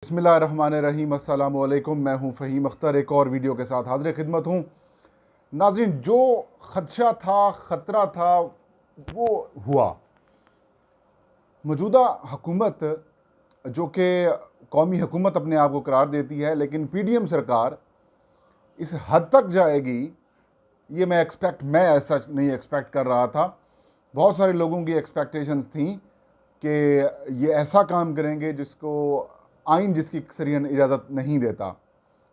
बिस्मिल्लाहिर्रहमानिर्रहीम। अस्सलामु अलैकुम। मैं हूं फ़हीम अख्तर, एक और वीडियो के साथ हाज़िर खिदमत हूं। नाज़रीन, जो ख़दशा था, ख़तरा था, वो हुआ। मौजूदा हुकूमत, जो कि कौमी हुकूमत अपने आप को करार देती है, लेकिन PDM सरकार इस हद तक जाएगी, ये मैं ऐसा नहीं एक्सपेक्ट कर रहा था। बहुत सारे लोगों की एक्सपेक्टेशंस थी कि ये ऐसा काम करेंगे जिसको आइन जिसकी सरीहन इजाज़त नहीं देता।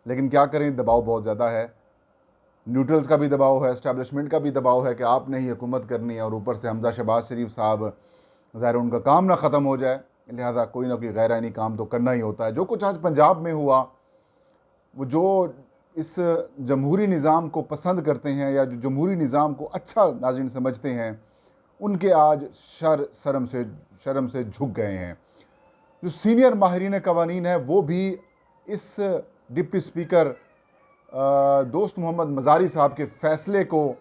लेकिन क्या करें, दबाव बहुत ज़्यादा है। न्यूट्रल्स का भी दबाव है, इस्टेब्लिशमेंट का भी दबाव है कि आपने ही हुकूमत करनी है, और ऊपर से हमजा शहबाज शरीफ साहब, ज़ाहिर उनका काम ना ख़त्म हो जाए, लिहाजा कोई ना कोई गैर आइनी काम तो करना ही होता है। जो कुछ आज पंजाब में हुआ, वो जो इस जमहूरी निज़ाम को पसंद करते हैं या जो जमहूरी निज़ाम को अच्छा नाज़रीन समझते हैं, उनके आज शर्म से झुक गए हैं। जो सीनियर माहिरीन कवानीन है, वो भी इस डिप्टी स्पीकर दोस्त मोहम्मद मज़ारी साहब के फ़ैसले को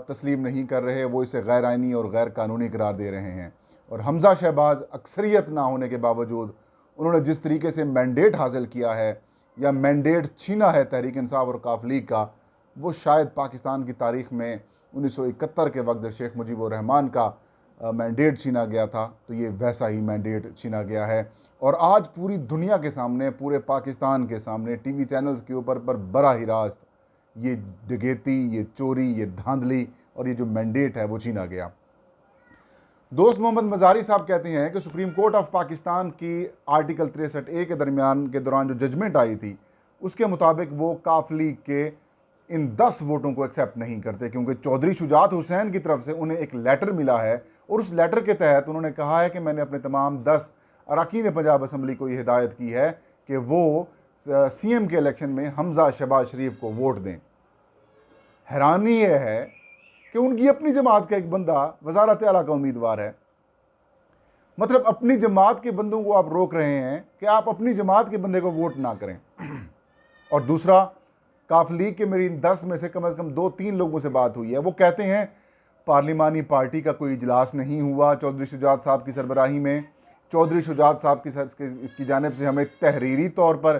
तस्लीम नहीं कर रहे। वो इसे गैर आइनी और गैर कानूनी करार दे रहे हैं। और हमजा शहबाज अक्सरियत ना होने के बावजूद उन्होंने जिस तरीके से मैंडेट हासिल किया है या मैंडेट छीना है तहरीक इंसाफ और काफ लीग का, वो शायद पाकिस्तान की तारीख़ में 1971 के वक्त जब शेख मुजीबुर रहमान का मैंडेट छीना गया था, तो ये वैसा ही मैंडेट छीना गया है। और आज पूरी दुनिया के सामने, पूरे पाकिस्तान के सामने, TV चैनल्स के ऊपर पर बराह रास्त ये डकैती, ये चोरी, ये धांधली और ये जो मैंडेट है वो छीना गया। दोस्त मोहम्मद मज़ारी साहब कहते हैं कि सुप्रीम कोर्ट ऑफ पाकिस्तान की आर्टिकल 63A के दौरान जो जजमेंट आई थी, उसके मुताबिक वो काफ लीग के इन 10 वोटों को एक्सेप्ट नहीं करते, क्योंकि चौधरी शुजात हुसैन की तरफ से उन्हें एक लेटर मिला है, और उस लेटर के तहत उन्होंने कहा है कि मैंने अपने तमाम 10 अरकान पंजाब असम्बली को ये हिदायत की है कि वो CM के इलेक्शन में हमजा शहबाज शरीफ को वोट दें। हैरानी यह है कि उनकी अपनी जमात का एक बंदा वज़ारत आला का उम्मीदवार है। मतलब अपनी जमात के बंदों को आप रोक रहे हैं कि आप अपनी जमात के बंदे को वोट ना करें। और दूसरा, काफ लीग के मेरी 10 में से कम 2-3 लोगों से बात हुई है, वो कहते हैं पार्लिमानी पार्टी का कोई इजलास नहीं हुआ चौधरी शुजात साहब की सरबराही में। चौधरी शुजात साहब की जानिब से हमें तहरीरी तौर पर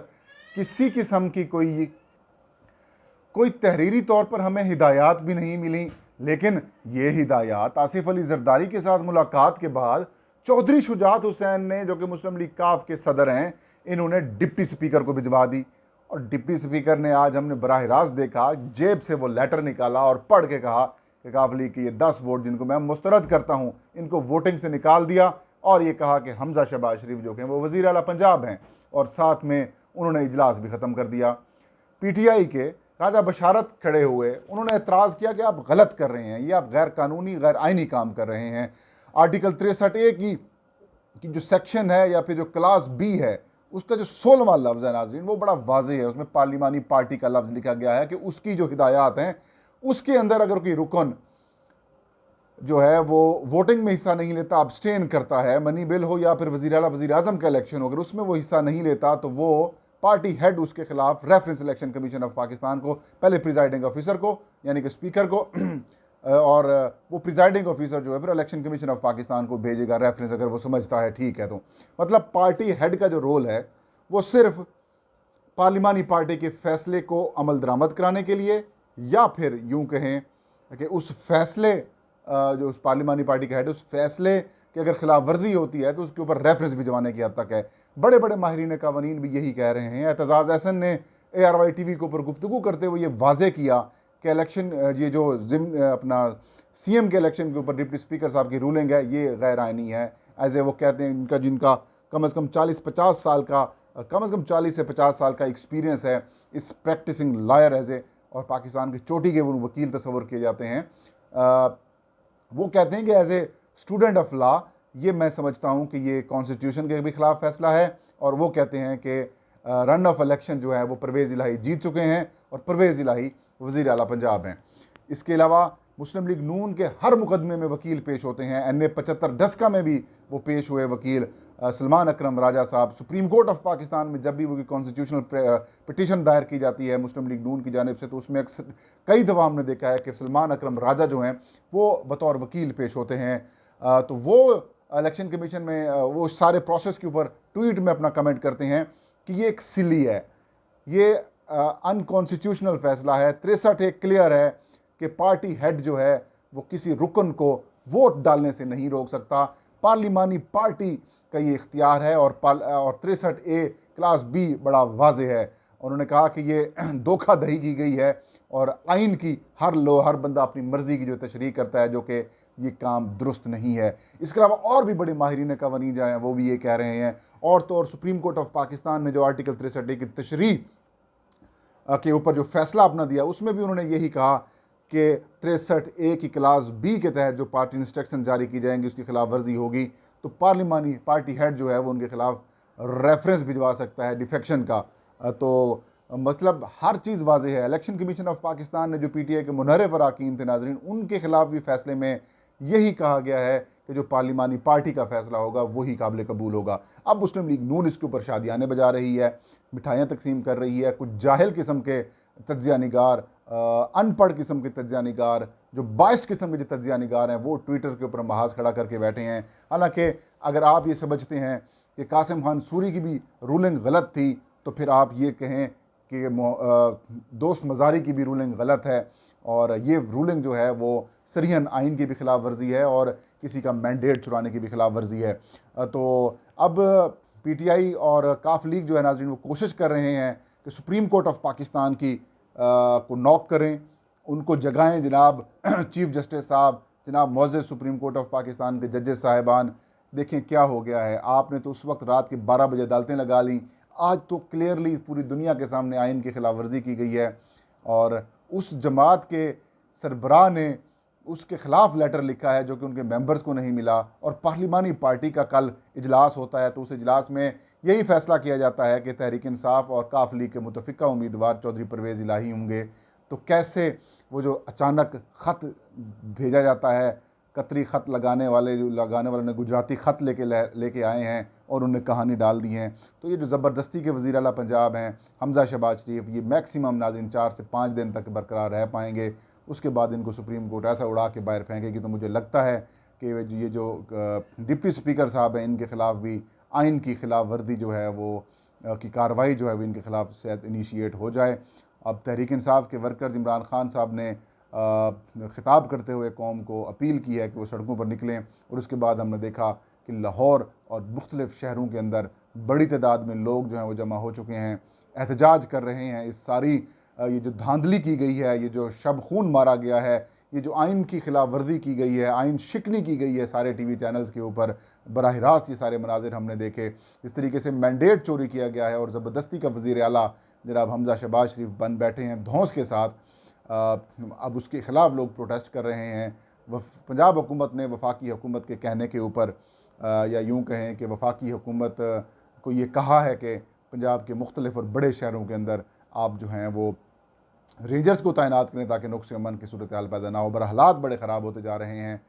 किसी किस्म की कोई तहरीरी तौर पर हमें हिदायत भी नहीं मिली। लेकिन ये हिदायत आसिफ अली जरदारी के साथ मुलाकात के बाद चौधरी शुजात हुसैन ने, जो कि मुस्लिम लीग काफ के सदर हैं, इन्होंने डिप्टी स्पीकर को भिजवा दी। और डिप्टी स्पीकर ने, आज हमने बराह रास्त देखा, जेब से वो लेटर निकाला और पढ़ के कहा कि काफ लीग के ये 10 वोट जिनको मैं मुस्तरद करता हूँ, इनको वोटिंग से निकाल दिया। और ये कहा कि हमजा शहबाज शरीफ जो कि वो वज़ीर आला पंजाब हैं, और साथ में उन्होंने इजलास भी ख़त्म कर दिया। PTI के राजा बशारत खड़े हुए, उन्होंने एतराज़ किया कि आप गलत कर रहे हैं, ये आप गैर कानूनी गैर आइनी काम कर रहे हैं। आर्टिकल 63A की जो सेक्शन है या फिर जो क्लास B है, उसका जो 16वां लफ्ज़ है नाज़रीन, वो बड़ा वाज़ेह है। उसमें पार्लिमानी पार्टी का लफ्ज़ लिखा गया है कि उसकी जो हिदायत हैं, उसके अंदर अगर कोई रुकन जो है वो वोटिंग में हिस्सा नहीं लेता, अब्सटेन करता है, मनी बिल हो या फिर वज़ीर आला वज़ीर आज़म का इलेक्शन हो, अगर उसमें वो हिस्सा नहीं लेता, तो वो पार्टी हेड उसके खिलाफ reference election commission of Pakistan को, पहले प्रिजाइडिंग ऑफिसर को यानी कि स्पीकर को, और वो प्रिजाइडिंग ऑफिसर जो है फिर इलेक्शन कमीशन ऑफ पाकिस्तान को भेजेगा रेफरेंस, अगर वो समझता है ठीक है तो। मतलब पार्टी हेड का जो रोल है वो सिर्फ पार्लिमानी पार्टी के फैसले को अमल दरामद कराने के लिए, या फिर यूँ कहें कि उस फैसले जो उस पार्लिमानी पार्टी का हेड, उस फैसले की अगर खिलाफ वर्जी होती है तो उसके ऊपर रेफरेंस भिजवाने की हद तक है। बड़े बड़े माहिरीन कवानीन भी यही कह रहे हैं। एतजाज़ अहसन ने ARY TV के ऊपर गुफ्तगू करते हुए ये वाज़े किया कि इलेक्शन, ये जो अपना CM के इलेक्शन के ऊपर डिप्टी स्पीकर साहब की रूलिंग है, ये गैर आइनी है। एज ए वो कहते हैं, जिनका कम से कम 40-50 साल का, कम से कम 40 से 50 साल का एक्सपीरियंस है इस प्रैक्टिसिंग लॉयर एज ए, और पाकिस्तान की चोटी के वो वकील तस्वर किए जाते हैं। वो कहते हैं कि as a student of law, ये मैं समझता हूँ कि ये कॉन्स्टिट्यूशन के भी ख़िलाफ़ फैसला है। और वो कहते हैं कि रन ऑफ इलेक्शन जो है वो परवेज़ इलाही जीत चुके हैं, और परवेज़ इलाही वज़ीर आला पंजाब हैं। इसके अलावा मुस्लिम लीग नून के हर मुकदमे में वकील पेश होते हैं। NA 75 डस्का में भी वो पेश हुए वकील सलमान अकरम राजा साहब। सुप्रीम कोर्ट ऑफ पाकिस्तान में जब भी वो कॉन्स्टिट्यूशनल पिटीशन दायर की जाती है मुस्लिम लीग नून की जानिब से, तो उसमें अक्सर कई दफ़ा हमने देखा है कि सलमान अकरम राजा जो हैं वो बतौर वकील पेश होते हैं। तो वो इलेक्शन कमीशन में वो सारे प्रोसेस के ऊपर ट्वीट में अपना कमेंट करते हैं कि ये एक सिली है, ये अनकॉन्स्टिट्यूशनल फैसला है। 63 एक क्लियर है कि पार्टी हेड जो है वो किसी रुकन को वोट डालने से नहीं रोक सकता, पार्लिमानी पार्टी का ये इख्तियार है। और 63A क्लास बी बड़ा वाज़ेह है। उन्होंने कहा कि ये धोखाधड़ी की गई है और आइन की हर बंदा अपनी मर्ज़ी की जो तशरीह करता है, जो कि ये काम दुरुस्त नहीं है। इसके अलावा और भी बड़े माहिरीन कवानीन जो हैं वो भी ये कह रहे हैं। और तो और सुप्रीम कोर्ट ऑफ पाकिस्तान ने जो आर्टिकल 63 की तशरीह के ऊपर जो फैसला अपना दिया, उसमें भी उन्होंने यही कहा कि 63A की क्लास बी के तहत जो पार्टी इंस्ट्रक्शन जारी की जाएंगी उसकी खिलाफ वर्जी होगी तो पार्लिमानी पार्टी हेड जो है वो उनके खिलाफ रेफरेंस भिजवा सकता है डिफेक्शन का। तो मतलब हर चीज़ वाज़ेह है। इलेक्शन कमीशन ऑफ पाकिस्तान ने जो PTI के मुनहरफ अरकान थे नाज़रीन, उनके खिलाफ भी फैसले में यही कहा गया है कि जो पार्लिमानी पार्टी का फैसला होगा वही काबिल कबूल होगा। अब मुस्लिम लीग नून इसके ऊपर शादियाने बजा रही है, मिठाइयाँ तकसीम कर रही है। कुछ जाहिल किस्म के तज्जिया निगार, अनपढ़ किस्म के तज्जिया निगार, जो 22 किस्म के जो तज्जिया निगार हैं, वो ट्विटर के ऊपर महाज खड़ा करके बैठे हैं। हालांकि अगर आप ये समझते हैं कि कासिम खान सूरी की भी रूलिंग गलत थी तो फिर आप ये कहें कि दोस्त मज़ारी की भी रूलिंग गलत है। और ये रूलिंग जो है वो सरीहन आइन की भी खिलाफ वर्जी है और किसी का मैंडेट चुराने की भी खिलाफ वर्जी है। तो अब PTI और काफ लीग जो है नाज़रीन वो कोशिश कर रहे हैं कि सुप्रीम कोर्ट ऑफ पाकिस्तान की को नॉक करें, उनको जगाएं। जनाब चीफ जस्टिस साहब, जनाब मोअज़्ज़ज़ सुप्रीम कोर्ट ऑफ पाकिस्तान के जजेस साहिबान, देखें क्या हो गया है। आपने तो उस वक्त रात के 12 बजे अदालतें लगा ली, आज तो क्लियरली पूरी दुनिया के सामने आइन की खिलाफ वर्जी की गई है। और उस जमात के सरबराह ने उसके ख़िलाफ़ लेटर लिखा है जो कि उनके मेंबर्स को नहीं मिला। और पार्लिमानी पार्टी का कल इजलास होता है तो उस इजलास में यही फ़ैसला किया जाता है कि तहरीक इंसाफ और काफ लीग के मुतफ़िका उम्मीदवार चौधरी परवेज़ इलाही होंगे। तो कैसे वो जो अचानक ख़त भेजा जाता है, कतरी ख़त लगाने वाले ने गुजराती ख़त लेके आए हैं और उन्हें कहानी डाल दी हैं। तो ये जो ज़बरदस्ती के वज़ीर आला पंजाब हैं हमज़ा शहबाज शरीफ, ये मैक्सिमम नाज़रीन 4 से 5 दिन तक बरकरार रह पाएंगे। उसके बाद इनको सुप्रीम कोर्ट ऐसा उड़ा के बाहर फेंकेगी। तो मुझे लगता है कि ये जो डिप्टी स्पीकर साहब हैं इनके ख़िलाफ़ भी आइन की खिलाफ वर्दी जो है वो की कार्रवाई जो है वो इनके ख़िलाफ़ शायद इनिशिएट हो जाए। अब तहरीक इंसाफ के वर्कर्स इमरान खान साहब ने ख़िताब करते हुए कौम को अपील की है कि वो सड़कों पर निकलें। और उसके बाद हमने देखा कि लाहौर और मुख्तलिफ़ शहरों के अंदर बड़ी तादाद में लोग जो हैं वो जमा हो चुके हैं, एहतजाज कर रहे हैं। इस सारी ये जो धांधली की गई है, ये जो शब खून मारा गया है, ये जो आइन की खिलाफ वर्जी की गई है, आइन शिकनी की गई है सारे TV चैनल्स के ऊपर, बराह रास्त ये सारे मनाजिर हमने देखे। इस तरीके से मैंडेट चोरी किया गया है और ज़बरदस्ती का वज़ीर आला जनाब हमज़ा शहबाज शरीफ बन बैठे हैं धौंस के साथ। अब उसके ख़िलाफ़ लोग प्रोटेस्ट कर रहे हैं। पंजाब हुकूमत ने वफाकी हुकूमत के कहने के ऊपर या यूँ कहें कि वफाकी हुकूमत को ये कहा है कि पंजाब के मुख्तलिफ़ और बड़े शहरों के अंदर आप जो हैं वो रेंजर्स को तैनात करें ताकि नुक्स अमन की सूरत हाल पैदा ना हो। बर हालात बड़े ख़राब होते जा रहे हैं।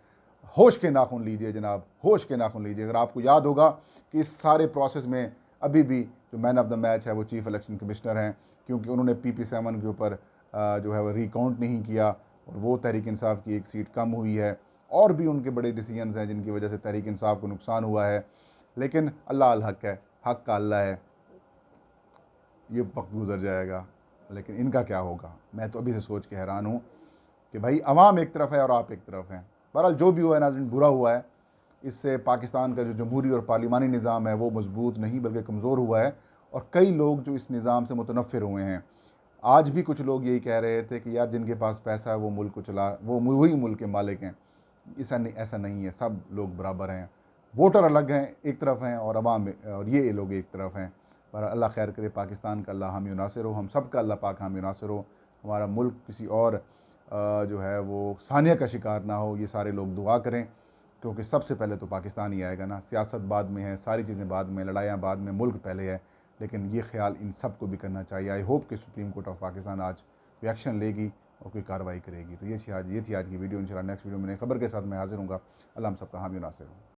होश के नाखून लीजिए जनाब, होश के नाखून लीजिए। अगर आपको याद होगा कि इस सारे प्रोसेस में अभी भी जो मैन ऑफ द मैच है वो चीफ इलेक्शन कमिश्नर हैं, क्योंकि उन्होंने PP7 के ऊपर जो है वो रिकाउंट नहीं किया और वो तहरीक इंसाफ की एक सीट कम हुई है। और भी उनके बड़े डिसीजंस हैं जिनकी वजह से तहरीक इंसाफ को नुकसान हुआ है। लेकिन अल्लाह अल हक है, हक का अल्लाह है, ये वक्त गुजर जाएगा। लेकिन इनका क्या होगा, मैं तो अभी से सोच के हैरान हूँ कि भाई अवाम एक तरफ है और आप एक तरफ हैं। बहरहाल जो भी हुआ है नाज़रीन बुरा हुआ है। इससे पाकिस्तान का जो जमहूरी और पार्लिमानी निज़ाम है वो मजबूत नहीं बल्कि कमज़ोर हुआ है। और कई लोग जो इस निज़ाम से मुतनफ़िर हुए हैं, आज भी कुछ लोग यही कह रहे थे कि यार जिनके पास पैसा है वो मुल्क को चला, वो वही मुल्क के मालिक हैं। ऐसा नहीं है, सब लोग बराबर हैं। वोटर अलग हैं, एक तरफ हैं, और अवाम और ये लोग एक तरफ हैं। पर अल्लाह खैर करे, पाकिस्तान का अल्लाह हामी नासिर हो, हम सब का अल्लाह पाक हामी नासिर हो। हमारा मुल्क किसी और जो है वो सानिया का शिकार ना हो, ये सारे लोग दुआ करें। क्योंकि सबसे पहले तो पाकिस्तान ही आएगा ना, सियासत बाद में है, सारी चीज़ें बाद में, लड़ाइयाँ बाद में, मुल्क पहले है। लेकिन ये ख्याल इन सब को भी करना चाहिए। आई होप कि सुप्रीम कोर्ट ऑफ पाकिस्तान आज कोई एक्शन लेगी और कोई कार्रवाई करेगी। तो ये थी आज की वीडियो। इंशाल्लाह नेक्स्ट वीडियो में नई खबर के साथ मैं हाजिर हूँगा। अल्लाह हम सबका हामी नासिर हो।